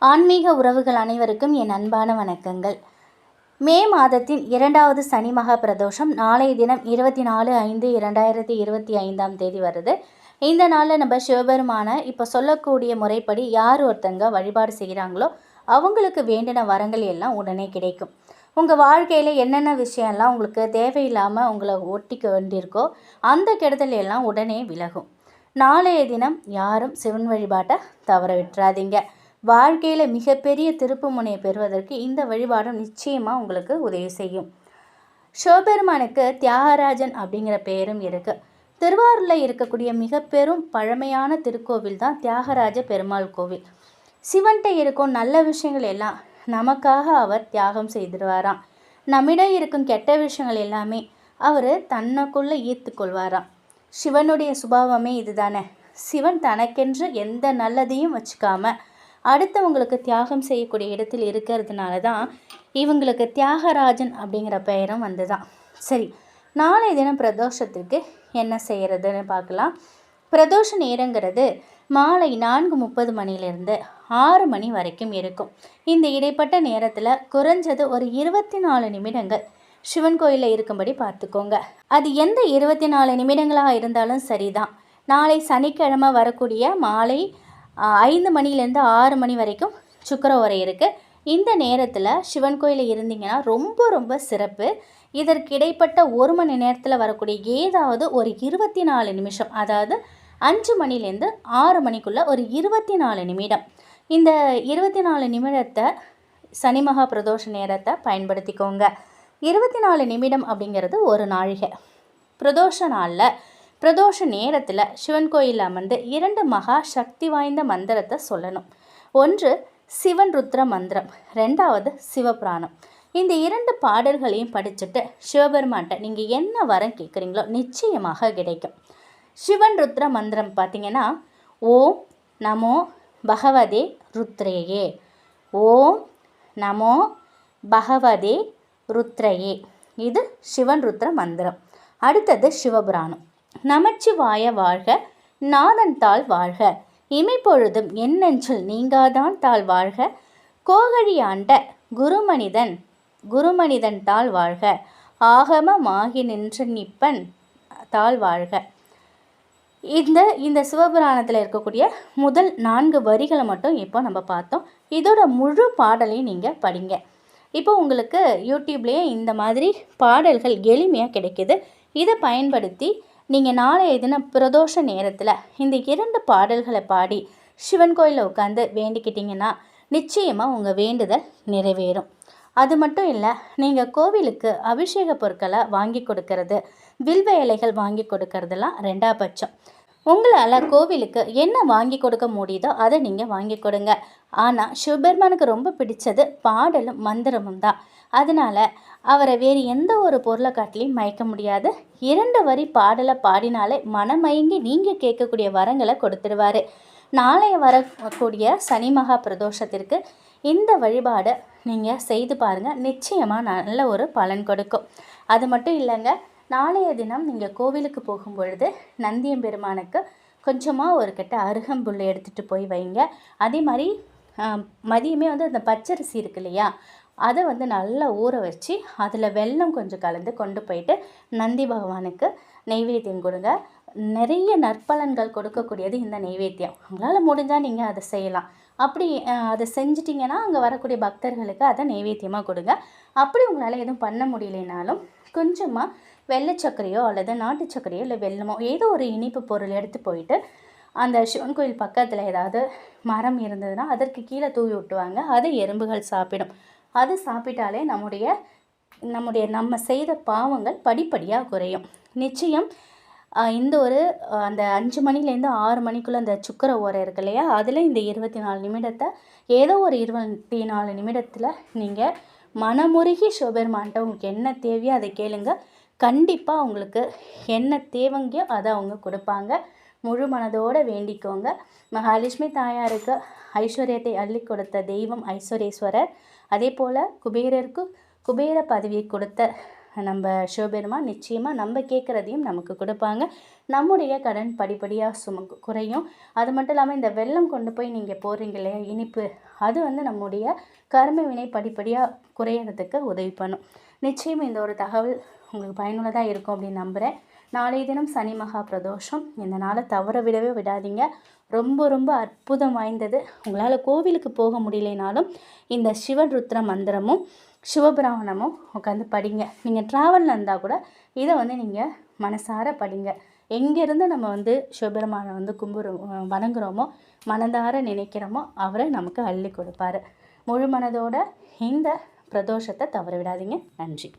ஆன்மீக உறவுகள் அனைவருக்கும் என் அன்பான வணக்கங்கள். மே மாதத்தின் 2வது சனி மகா பிரதோஷம் நாளைய தினம் 24/5/2025 வருது. இந்த நாளில் நம்ம சிவபெருமான இப்போ சொல்லக்கூடிய முறைப்படி யார் ஒருத்தங்க வழிபாடு செய்கிறாங்களோ அவங்களுக்கு வேண்டின வரங்கள் எல்லாம் உடனே கிடைக்கும். உங்கள் வாழ்க்கையில் என்னென்ன விஷயம்லாம் உங்களுக்கு தேவையில்லாமல் உங்களை ஒட்டிக்க வேண்டியிருக்கோ அந்த கெடுதல் எல்லாம் உடனே விலகும். நாளைய தினம் யாரும் சிவன் வழிபாட்டை தவற விட்டுறாதீங்க. வாழ்க்கையில் மிகப்பெரிய திருப்பு முனையை பெறுவதற்கு இந்த வழிபாடும் நிச்சயமாக உங்களுக்கு உதவி செய்யும். சிவபெருமானுக்கு தியாகராஜன் அப்படிங்கிற பெயரும் இருக்குது. திருவாரூரில் இருக்கக்கூடிய மிக பெரும் பழமையான திருக்கோவில் தான் தியாகராஜ பெருமாள் கோவில். சிவன்கிட்ட இருக்கும் நல்ல விஷயங்கள் எல்லாம் நமக்காக அவர் தியாகம் செய்திருவாராம். நம்மிடம் இருக்கும் கெட்ட விஷயங்கள் எல்லாமே அவர் தன்னுக்குள்ளே ஈர்த்து கொள்வாராம். சிவனுடைய சுபாவமே இதுதானே. சிவன் தனக்கென்று எந்த நல்லதையும் வச்சுக்காம அடுத்தவங்களுக்கு தியாகம் செய்யக்கூடிய இடத்தில் இருக்கிறதுனால தான் இவங்களுக்கு தியாகராஜன் அப்படிங்கிற பெயரும் வந்துதான். சரி, நாளைய தினம் பிரதோஷத்துக்கு என்ன செய்கிறதுன்னு பார்க்கலாம். பிரதோஷ நேரங்கிறது மாலை 4:30 மணிலேருந்து 6 மணி வரைக்கும் இருக்கும். இந்த இடைப்பட்ட நேரத்தில் குறைஞ்சது ஒரு 24 நிமிடங்கள் சிவன் கோயிலில் இருக்கும்படி பார்த்துக்கோங்க. அது எந்த 24 நிமிடங்களாக இருந்தாலும் சரிதான். நாளை சனிக்கிழமை வரக்கூடிய மாலை 5 மணிலேருந்து 6 மணி வரைக்கும் சுக்கிர ஓரை இருக்குது. இந்த நேரத்தில் சிவன் கோயிலில் இருந்தீங்கன்னா ரொம்ப ரொம்ப சிறப்பு. இதற்கு இடைப்பட்ட 1 மணி நேரத்தில் வரக்கூடிய ஏதாவது ஒரு 24 நிமிஷம், அதாவது 5 மணிலேருந்து 6 மணிக்குள்ளே ஒரு 24 நிமிடம், இந்த 24 நிமிடத்தை சனி மகா பிரதோஷ நேரத்தை பயன்படுத்திக்கோங்க. 24 நிமிடம் அப்படிங்கிறது ஒரு நாழிகை. பிரதோஷ நாளில் பிரதோஷ நேரத்தில் சிவன் கோயிலில் அமர்ந்து 2 மகா சக்தி வாய்ந்த மந்திரத்தை சொல்லணும். ஒன்று சிவன் ருத்ர மந்திரம், 2வது சிவபுராணம். இந்த 2 பாடல்களையும் படிச்சுட்டு சிவபெருமான்கிட்ட நீங்கள் என்ன வரம் கேட்குறீங்களோ நிச்சயமாக கிடைக்கும். சிவன் ருத்ர மந்திரம் பார்த்தீங்கன்னா, ஓம் நமோ பகவதே ருத்ரேயே, ஓம் நமோ பகவதே ருத்ரேயே. இது சிவன் ருத்ர மந்திரம். அடுத்தது சிவபுராணம். நமச்சிவாய வாழ்க, நாதன் தாள் வாழ்க, இமைப்பொழுதும் என் நெஞ்சில் நீங்காதான் தாள் வாழ்க, கோகழியாண்ட குருமனிதன் தாள் வாழ்க, ஆகமமாகி நின்ற நிப்பன் தாள் வாழ்க. இந்த சிவபுராணத்தில் இருக்கக்கூடிய முதல் 4 வரிகளை மட்டும் இப்போ நம்ம பார்த்தோம். இதோட முழு பாடலையும் நீங்கள் படிங்க. இப்போ உங்களுக்கு யூடியூப்லேயே இந்த மாதிரி பாடல்கள் எளிமையாக கிடைக்கிது. இதை பயன்படுத்தி நீங்கள் நாளைய தினம் பிரதோஷ நேரத்தில் இந்த 2 பாடல்களை பாடி சிவன் கோயிலில் உட்காந்து வேண்டிக்கிட்டிங்கன்னா நிச்சயமாக உங்கள் வேண்டுதல் நிறைவேறும். அது மட்டும் இல்லை, நீங்கள் கோவிலுக்கு அபிஷேக பொருட்களை வாங்கி கொடுக்கறது, வில்வ இலைகள் வாங்கி கொடுக்கறதெல்லாம் 2ஆம் பட்சம். உங்களால் கோவிலுக்கு என்ன வாங்கி கொடுக்க முடியுதோ அதை நீங்கள் வாங்கி கொடுங்க. ஆனால் சிவபெருமானுக்கு ரொம்ப பிடிச்சது பாடலும் மந்திரமும் தான். அதனால் அவரை வேறு எந்த ஒரு பொருளை காட்டிலையும் மயக்க முடியாது. 2 வரி பாடலை பாடினாலே மனமயங்கி நீங்கள் கேட்கக்கூடிய வரங்களை கொடுத்துடுவார். நாளைய வரக்கூடிய சனி மகா பிரதோஷத்திற்கு இந்த வழிபாடை நீங்கள் செய்து பாருங்கள். நிச்சயமாக நல்ல ஒரு பலன் கொடுக்கும். அது மட்டும் இல்லைங்க, நாளைய தினம் நீங்கள் கோவிலுக்கு போகும் பொழுது நந்தியம்பெருமானுக்கு கொஞ்சமாக ஒரு கட்ட அருகம்புல் எடுத்துகிட்டு போய் வைங்க. அதே மாதிரி மதியமே அந்த பச்சரிசி இருக்கு இல்லையா, அதை நல்லா ஊற வச்சு அதில் வெல்லம் கொஞ்சம் கலந்து கொண்டு போயிட்டு நந்தி பகவானுக்கு நெய்வேத்தியம் கொடுங்க. நிறைய நற்பலன்கள் கொடுக்கக்கூடியது இந்த நெய்வேத்தியம். உங்களால் முடிஞ்சால் நீங்கள் அதை செய்யலாம். அப்படி அதை செஞ்சிட்டிங்கன்னா அங்கே வரக்கூடிய பக்தர்களுக்கு அதை நெய்வேத்தியமாக கொடுங்க. அப்படி உங்களால் எதுவும் பண்ண முடியலைனாலும் கொஞ்சமாக வெள்ளை சர்க்கரையோ அல்லது நாட்டு சர்க்கரையோ இல்லை வெல்லமோ ஏதோ ஒரு இனிப்பு பொருள் எடுத்து போயிட்டு அந்த சிவன் கோயில் பக்கத்தில் ஏதாவது மரம் இருந்ததுன்னா அதற்கு கீழே தூவி விட்டுவாங்க. அதை எறும்புகள் சாப்பிடும். அது சாப்பிட்டாலே நம்ம செய்த பாவங்கள் படிப்படியாக குறையும். நிச்சயம் இந்த அந்த 5 மணிலேருந்து 6 மணிக்குள்ளே அந்த சுக்கிர ஓரை இருக்கு இல்லையா, அதில் இந்த 24 நிமிடத்தை ஏதோ ஒரு 24 நிமிடத்தில் நீங்கள் மனமுருகி சிவபெருமான்கிட்ட உங்களுக்கு என்ன தேவையோ அதை கேளுங்க. கண்டிப்பாக உங்களுக்கு என்ன தேவைங்கயோ அதை அவங்க கொடுப்பாங்க. முழு மனதோடு வேண்டிக்கோங்க. மகாலட்சுமி தாயாருக்கு ஐஸ்வர்யத்தை அள்ளி கொடுத்த தெய்வம் ஐஸ்வர்யேஸ்வரர். அதே போல் குபேரருக்கு குபேர பதவியை கொடுத்த நம்ம சிவபெருமான் நிச்சயமாக நம்ம கேட்குறதையும் நமக்கு கொடுப்பாங்க. நம்முடைய கடன் படிப்படியாக குறையும். அது மட்டும் இல்லாமல் இந்த வெல்லம் கொண்டு போய் நீங்கள் போடுறீங்க இல்லையா, இனிப்பு, அது நம்முடைய கர்ம வினை படிப்படியாக குறையிறதுக்கு உதவி பண்ணும். நிச்சயம் இந்த ஒரு தகவல் உங்களுக்கு பயனுள்ளதாக இருக்கும் அப்படின்னு நம்புகிறேன். நாளைய தினம் சனி மகா பிரதோஷம். இந்த நாளை தவற விடவே விடாதீங்க. ரொம்ப ரொம்ப அற்புதம் வாய்ந்தது. உங்களால் கோவிலுக்கு போக முடியலைனாலும் இந்த சிவன் ருத்ர மந்திரமும் சிவபிராமணமும் உட்காந்து படிங்க. நீங்கள் ட்ராவலில் இருந்தால் கூட இதை நீங்கள் மனசார படிங்க. எங்கேருந்து நம்ம சிவபெருமானை வணங்குறோமோ, மனதார நினைக்கிறோமோ, அவரை நமக்கு அள்ளி கொடுப்பாரு. முழு மனதோட இந்த பிரதோஷத்தை தவற விடாதீங்க. நன்றி.